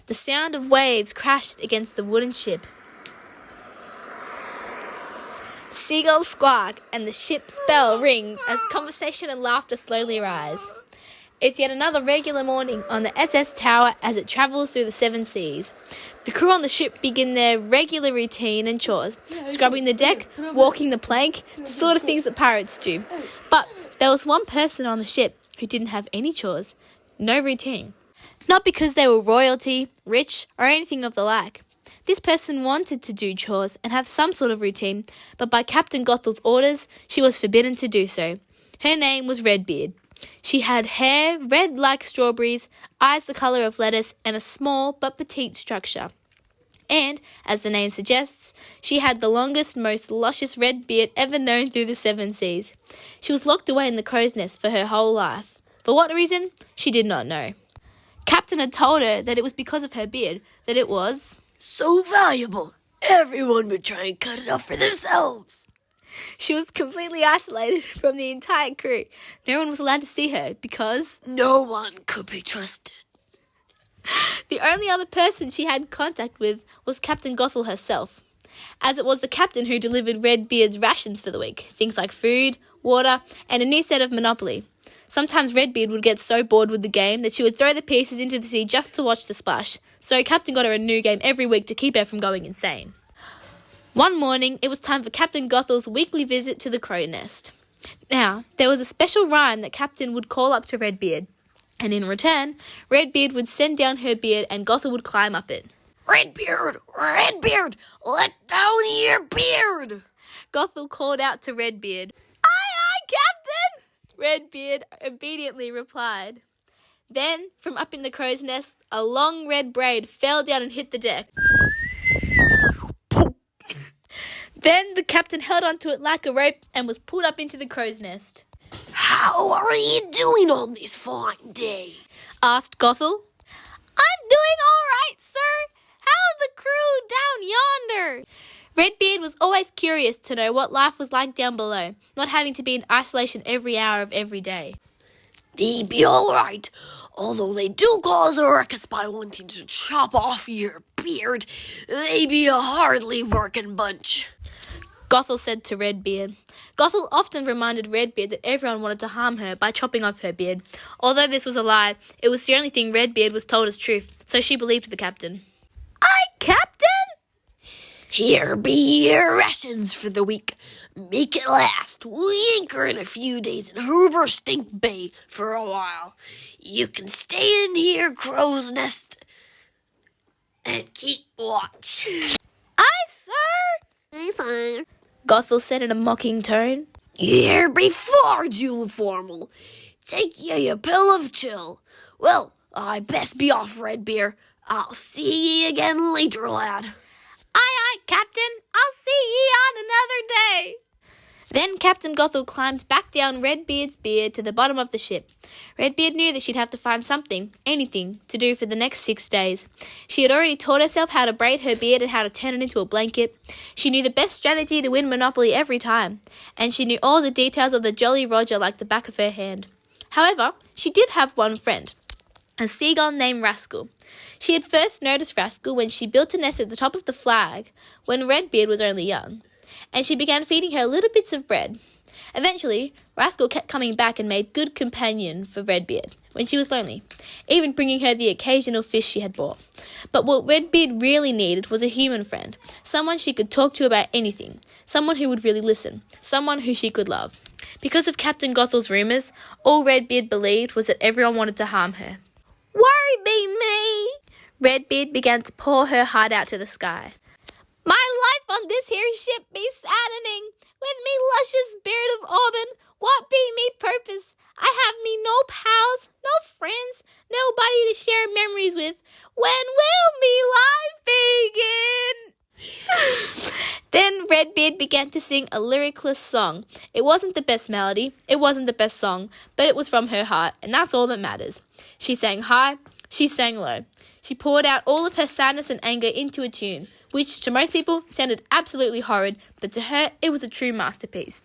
The sound of waves crashed against the wooden ship. Seagulls squawk and the ship's bell rings as conversation and laughter slowly rise. It's yet another regular morning on the SS Tower as it travels through the seven seas. The crew on the ship begin their regular routine and chores, scrubbing the deck, walking the plank, the sort of things that pirates do. But there was one person on the ship who didn't have any chores, no routine. Not because they were royalty, rich, or anything of the like. This person wanted to do chores and have some sort of routine, but by Captain Gothel's orders, she was forbidden to do so. Her name was Redbeard. She had hair red like strawberries, eyes the colour of lettuce, and a small but petite structure. And, as the name suggests, she had the longest, most luscious red beard ever known through the seven seas. She was locked away in the crow's nest for her whole life. For what reason? She did not know. Captain had told her that it was because of her beard, that it was so valuable, everyone would try and cut it off for themselves. She was completely isolated from the entire crew. No one was allowed to see her because no one could be trusted. The only other person she had contact with was Captain Gothel herself, as it was the captain who delivered Redbeard's rations for the week, things like food, water, and a new set of Monopoly. Sometimes Redbeard would get so bored with the game that she would throw the pieces into the sea just to watch the splash, so Captain got her a new game every week to keep her from going insane. One morning, it was time for Captain Gothel's weekly visit to the crow nest. Now, there was a special rhyme that Captain would call up to Redbeard, and in return, Redbeard would send down her beard and Gothel would climb up it. Redbeard, Redbeard, let down your beard! Gothel called out to Redbeard. Aye, Captain! Redbeard obediently replied. Then, from up in the crow's nest, a long red braid fell down and hit the deck. Then the captain held onto it like a rope and was pulled up into the crow's nest. How are you doing on this fine day? Asked Gothel. I'm doing all right, sir. How's the crew down yonder? Redbeard was always curious to know what life was like down below, not having to be in isolation every hour of every day. They be all right, although they do cause a ruckus by wanting to chop off your beard. They be a hardly working bunch. Gothel said to Redbeard. Gothel often reminded Redbeard that everyone wanted to harm her by chopping off her beard. Although this was a lie, it was the only thing Redbeard was told as truth, so she believed the captain. Aye, Captain! Here be your rations for the week. Make it last. We anchor in a few days in Hoover Stink Bay for a while. You can stay in here, crow's nest, and keep watch. Aye, sir! Aye, sir. Gothel said in a mocking tone. You're before too formal. Take ye a pill of chill. Well, I best be off, Redbeard. I'll see ye again later, lad. Aye, Captain. I'll see ye on another day. Then Captain Gothel climbed back down Redbeard's beard to the bottom of the ship. Redbeard knew that she'd have to find something, anything, to do for the next 6 days. She had already taught herself how to braid her beard and how to turn it into a blanket. She knew the best strategy to win Monopoly every time, and she knew all the details of the Jolly Roger like the back of her hand. However, she did have one friend, a seagull named Rascal. She had first noticed Rascal when she built a nest at the top of the flag, when Redbeard was only young, and she began feeding her little bits of bread. Eventually, Rascal kept coming back and made good companion for Redbeard when she was lonely, even bringing her the occasional fish she had bought. But what Redbeard really needed was a human friend, someone she could talk to about anything, someone who would really listen, someone who she could love. Because of Captain Gothel's rumours, all Redbeard believed was that everyone wanted to harm her. Worry be me! Redbeard began to pour her heart out to the sky. My life on this here ship be saddening. With me luscious beard of auburn, what be me purpose? I have me no pals, no friends, nobody to share memories with. When will me life begin? Then Redbeard began to sing a lyricless song. It wasn't the best melody, it wasn't the best song, but it was from her heart, and that's all that matters. She sang high, she sang low. She poured out all of her sadness and anger into a tune, which to most people sounded absolutely horrid, but to her it was a true masterpiece.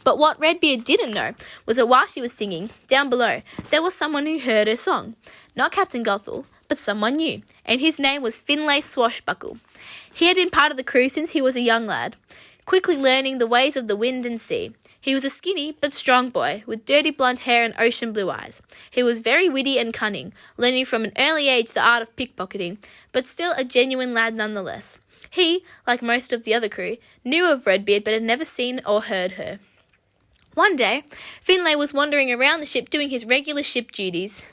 But what Redbeard didn't know was that while she was singing, down below, there was someone who heard her song. Not Captain Gothel, but someone new, and his name was Finlay Swashbuckle. He had been part of the crew since he was a young lad, quickly learning the ways of the wind and sea. He was a skinny but strong boy with dirty blonde hair and ocean blue eyes. He was very witty and cunning, learning from an early age the art of pickpocketing, but still a genuine lad nonetheless. He, like most of the other crew, knew of Redbeard but had never seen or heard her. One day, Finlay was wandering around the ship doing his regular ship duties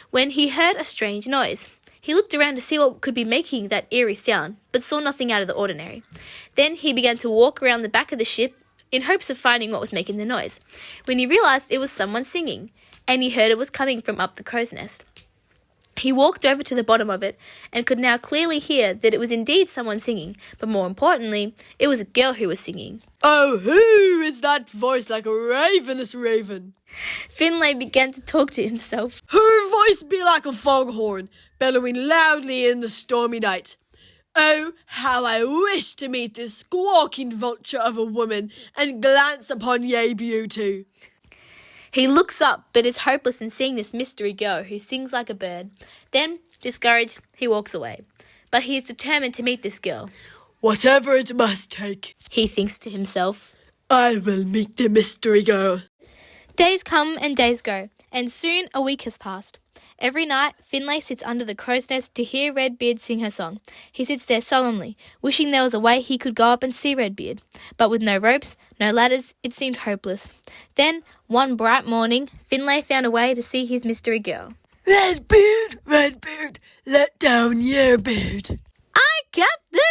when he heard a strange noise. He looked around to see what could be making that eerie sound, but saw nothing out of the ordinary. Then he began to walk around the back of the ship in hopes of finding what was making the noise, when he realised it was someone singing, and he heard it was coming from up the crow's nest. He walked over to the bottom of it and could now clearly hear that it was indeed someone singing, but more importantly, it was a girl who was singing. Oh, who is that voice like a ravenous raven? Finlay began to talk to himself. Her voice be like a foghorn, bellowing loudly in the stormy night. Oh, how I wish to meet this squawking vulture of a woman and glance upon ye beauty. He looks up, but is hopeless in seeing this mystery girl who sings like a bird. Then, discouraged, he walks away. But he is determined to meet this girl. Whatever it must take, he thinks to himself, I will meet the mystery girl. Days come and days go, and soon a week has passed. Every night, Finlay sits under the crow's nest to hear Redbeard sing her song. He sits there solemnly, wishing there was a way he could go up and see Redbeard. But with no ropes, no ladders, it seemed hopeless. Then, one bright morning, Finlay found a way to see his mystery girl. Redbeard, Redbeard, let down your beard. Aye, Captain!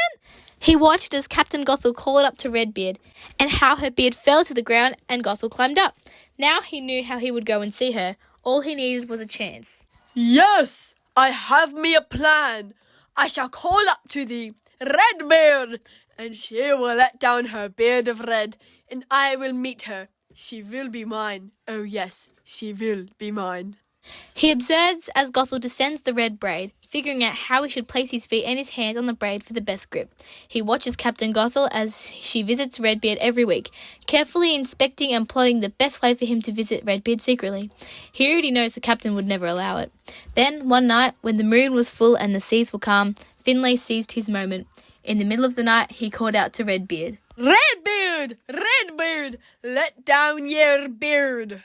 He watched as Captain Gothel called up to Redbeard, and how her beard fell to the ground and Gothel climbed up. Now he knew how he would go and see her. All he needed was a chance. Yes, I have me a plan. I shall call up to thee, Redbeard, and she will let down her beard of red, and I will meet her. She will be mine. Oh yes, she will be mine. He observes as Gothel descends the red braid, figuring out how he should place his feet and his hands on the braid for the best grip. He watches Captain Gothel as she visits Redbeard every week, carefully inspecting and plotting the best way for him to visit Redbeard secretly. He already knows the captain would never allow it. Then, one night, when the moon was full and the seas were calm, Finlay seized his moment. In the middle of the night, he called out to Redbeard. Redbeard! Redbeard! Let down your beard!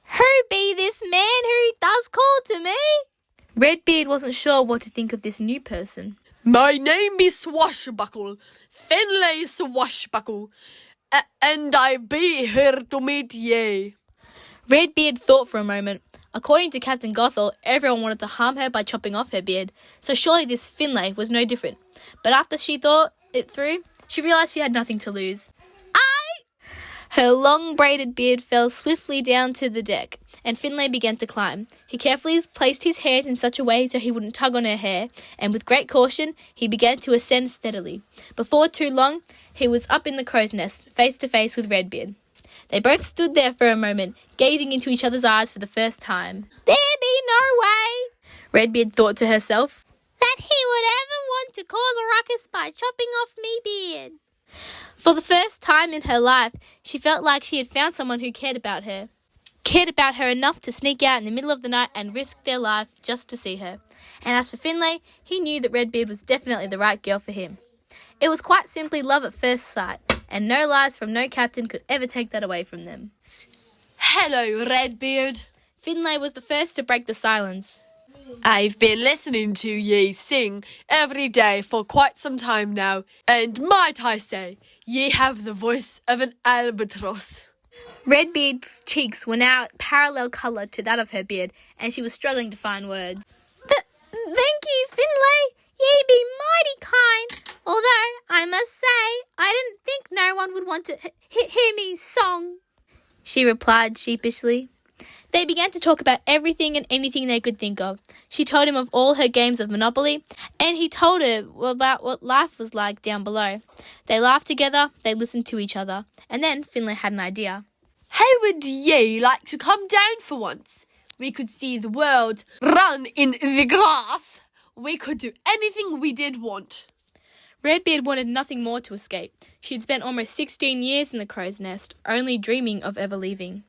Who be this man who does call to me? Redbeard wasn't sure what to think of this new person. My name be Swashbuckle, Finlay Swashbuckle, and I be here to meet ye. Redbeard thought for a moment. According to Captain Gothel, everyone wanted to harm her by chopping off her beard, so surely this Finlay was no different. But after she thought it through, she realised she had nothing to lose. Her long braided beard fell swiftly down to the deck, and Finlay began to climb. He carefully placed his hands in such a way so he wouldn't tug on her hair, and with great caution, he began to ascend steadily. Before too long, he was up in the crow's nest, face to face with Redbeard. They both stood there for a moment, gazing into each other's eyes for the first time. There be no way, Redbeard thought to herself, that he would ever want to cause a ruckus by chopping off me beard. For the first time in her life, she felt like she had found someone who cared about her enough to sneak out in the middle of the night and risk their life just to see her. And as for Finlay, he knew that Redbeard was definitely the right girl for him. It was quite simply love at first sight, and no lies from no captain could ever take that away from them. Hello, Redbeard. Finlay was the first to break the silence. I've been listening to ye sing every day for quite some time now, and might I say, ye have the voice of an albatross. Redbeard's cheeks were now parallel colour to that of her beard, and she was struggling to find words. Thank you, Finlay. Ye be mighty kind. Although, I must say, I didn't think no one would want to hear me song, she replied sheepishly. They began to talk about everything and anything they could think of. She told him of all her games of Monopoly, and he told her about what life was like down below. They laughed together, they listened to each other, and then Finlay had an idea. How would ye like to come down for once? We could see the world run in the grass. We could do anything we did want. Redbeard wanted nothing more to escape. She had spent almost 16 years in the crow's nest, only dreaming of ever leaving.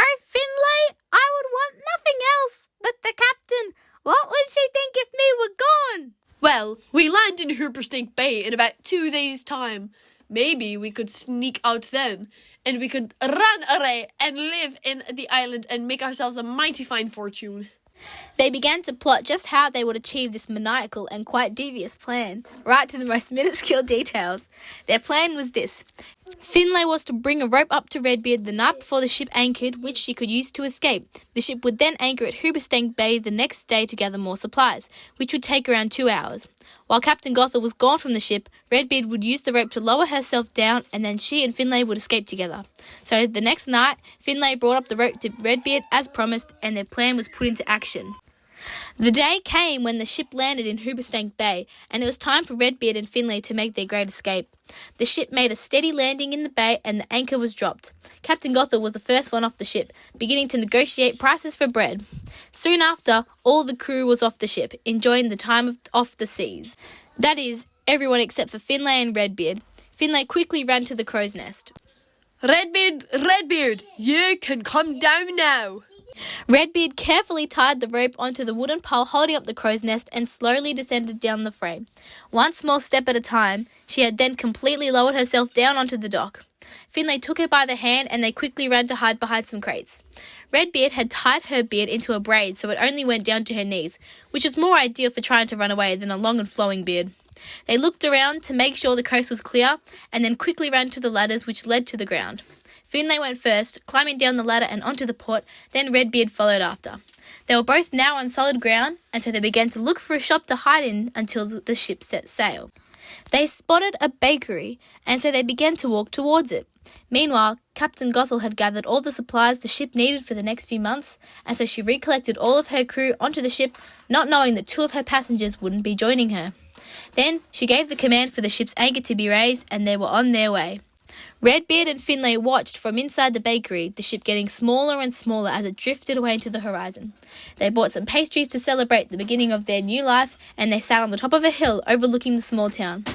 Oh, Finlay, I would want nothing else but the captain What would she think if me were gone? Well, we land in Hooperstink Bay in about 2 days' time. Maybe we could sneak out then, and we could run away and live in the island and make ourselves a mighty fine fortune. They began to plot just how they would achieve this maniacal and quite devious plan, right to the most minuscule details. Their plan was this. Finlay was to bring a rope up to Redbeard the night before the ship anchored, which she could use to escape. The ship would then anchor at Hooperstink Bay the next day to gather more supplies, which would take around 2 hours. While Captain Gothel was gone from the ship, Redbeard would use the rope to lower herself down, and then she and Finlay would escape together. So the next night, Finlay brought up the rope to Redbeard as promised, and their plan was put into action. The day came when the ship landed in Hooperstink Bay, and it was time for Redbeard and Finlay to make their great escape. The ship made a steady landing in the bay, and the anchor was dropped. Captain Gothel was the first one off the ship, beginning to negotiate prices for bread. Soon after, all the crew was off the ship, enjoying the time off the seas. That is, everyone except for Finlay and Redbeard. Finlay quickly ran to the crow's nest. Redbeard, you can come down now. Redbeard carefully tied the rope onto the wooden pole holding up the crow's nest and slowly descended down the frame. One small step at a time, she had then completely lowered herself down onto the dock. Finlay took her by the hand and they quickly ran to hide behind some crates. Redbeard had tied her beard into a braid so it only went down to her knees, which was more ideal for trying to run away than a long and flowing beard. They looked around to make sure the coast was clear and then quickly ran to the ladders which led to the ground. Finlay went first, climbing down the ladder and onto the port, then Redbeard followed after. They were both now on solid ground, and so they began to look for a shop to hide in until the ship set sail. They spotted a bakery, and so they began to walk towards it. Meanwhile, Captain Gothel had gathered all the supplies the ship needed for the next few months, and so she recollected all of her crew onto the ship, not knowing that 2 of her passengers wouldn't be joining her. Then she gave the command for the ship's anchor to be raised, and they were on their way. Redbeard and Finlay watched from inside the bakery, the ship getting smaller and smaller as it drifted away into the horizon. They bought some pastries to celebrate the beginning of their new life, and they sat on the top of a hill overlooking the small town.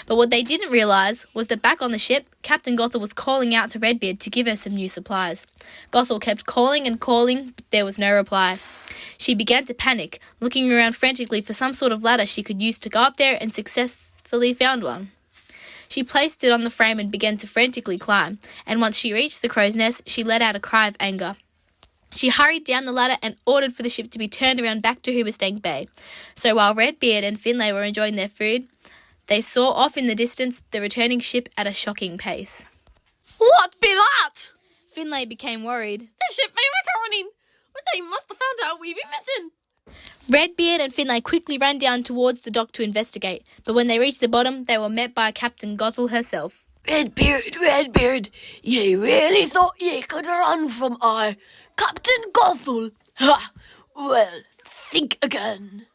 But what they didn't realise was that back on the ship, Captain Gothel was calling out to Redbeard to give her some new supplies. Gothel kept calling and calling, but there was no reply. She began to panic, looking around frantically for some sort of ladder she could use to go up there, and successfully found one. She placed it on the frame and began to frantically climb, and once she reached the crow's nest, she let out a cry of anger. She hurried down the ladder and ordered for the ship to be turned around back to Hooperstink Bay. So while Redbeard and Finlay were enjoying their food, they saw off in the distance the returning ship at a shocking pace. What be that? Finlay became worried. The ship be returning. They must have found out we be missing. Redbeard and Finlay quickly ran down towards the dock to investigate, but when they reached the bottom, they were met by Captain Gothel herself. Redbeard, ye really thought ye could run from our Captain Gothel? Ha! Well, think again.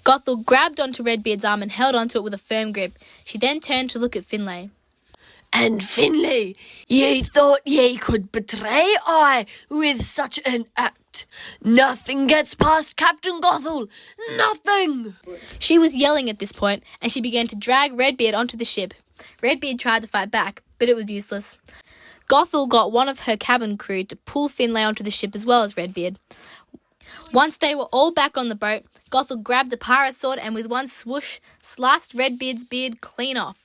Gothel grabbed onto Redbeard's arm and held onto it with a firm grip. She then turned to look at Finlay. And Finlay, ye thought ye could betray I with such an act. Nothing gets past Captain Gothel. Nothing. She was yelling at this point, and she began to drag Redbeard onto the ship. Redbeard tried to fight back, but it was useless. Gothel got one of her cabin crew to pull Finlay onto the ship as well as Redbeard. Once they were all back on the boat, Gothel grabbed a pirate sword and with one swoosh, sliced Redbeard's beard clean off.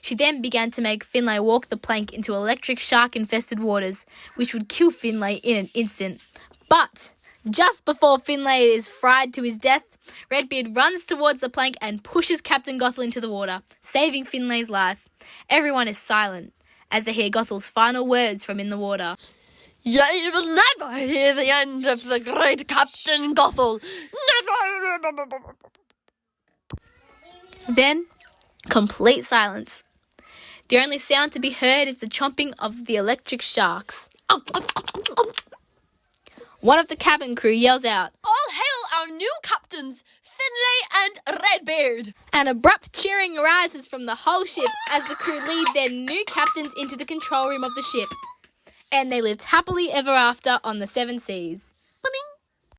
She then began to make Finlay walk the plank into electric shark-infested waters, which would kill Finlay in an instant. But just before Finlay is fried to his death, Redbeard runs towards the plank and pushes Captain Gothel into the water, saving Finlay's life. Everyone is silent as they hear Gothel's final words from in the water. Ye will never hear the end of the great Captain Gothel. Never! Then, complete silence. The only sound to be heard is the chomping of the electric sharks. One of the cabin crew yells out, All hail our new captains, Finlay and Redbeard! An abrupt cheering arises from the whole ship as the crew lead their new captains into the control room of the ship. And they lived happily ever after on the 7 seas.